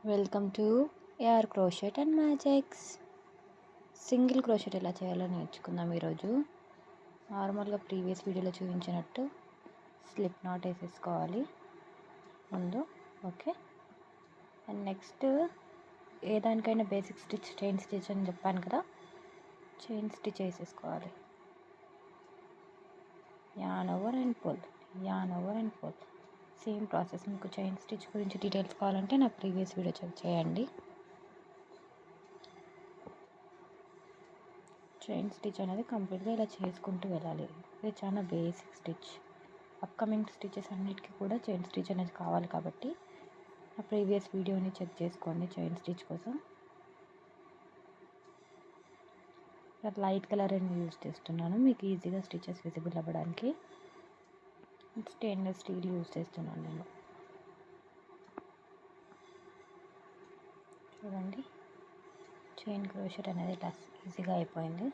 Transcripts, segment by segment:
Welcome to AR crochet and magics. Single crochet ఎలా చేయాలో నేర్చుకుందాం ఈరోజు. నార్మల్గా ప్రీవియస్ వీడియోలో చూపించినట్టు స్లిప్ నాట్ వేసేసుకోవాలి ముందు. ఓకే, అండ్ నెక్స్ట్ ఏ దానికైనా బేసిక్ స్టిచ్ చైన్ స్టిచ్ అని చెప్పాను కదా, చైన్ స్టిచ్ వేసేసుకోవాలి. Yarn over and pull, yarn over and pull. Same process. మీకు చైన్ స్టిచ్ గురించి డీటెయిల్స్ కావాలంటే నా ప్రీవియస్ వీడియో చెక్ చేయండి. చైన్ స్టిచ్ అనేది కంప్లీట్గా ఇలా చేసుకుంటూ వెళ్ళాలి. ఇది చాలా బేసిక్ స్టిచ్. అప్కమింగ్ స్టిచెస్ అన్నిటికీ కూడా చైన్ స్టిచ్ అనేది కావాలి కాబట్టి నా ప్రీవియస్ వీడియోని చెక్ చేసుకోండి చైన్ స్టిచ్ కోసం. లైట్ కలర్ అని యూజ్ చేస్తున్నాను మీకు ఈజీగా స్టిచెస్ విజిబుల్ అవ్వడానికి. స్టెయిన్లెస్ స్టీల్ యూజ్ చేస్తున్నాను నేను. చూడండి, చైన్ క్రోషెట్ అనేది ఇలా ఈజీగా అయిపోయింది.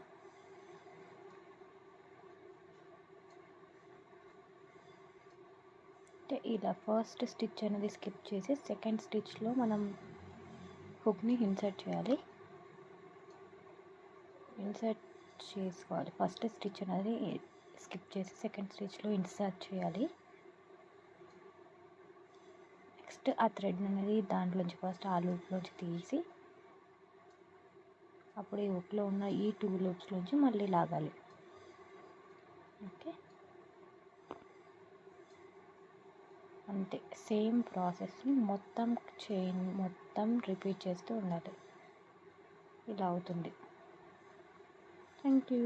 అంటే ఇలా ఫస్ట్ స్టిచ్ అనేది స్కిప్ చేసి సెకండ్ స్టిచ్లో మనం హుక్ని ఇన్సర్ట్ చేయాలి. ఇన్సర్ట్ చేసుకోవాలి. ఫస్ట్ స్టిచ్ అనేది స్కిప్ చేసి సెకండ్ స్టిచ్లో ఇన్సర్ట్ చేయాలి. నెక్స్ట్ ఆ థ్రెడ్ అనేది దాంట్లోంచి ఫస్ట్ ఆ లూప్లోంచి తీసి అప్పుడు ఈ హుక్లో ఉన్న ఈ 2 లూప్స్లోంచి మళ్ళీ లాగాలి. ఓకే, అంతే. సేమ్ ప్రాసెస్ని మొత్తం చైన్ మొత్తం రిపీట్ చేస్తూ ఉండాలి. ఇలా అవుతుంది. Thank you.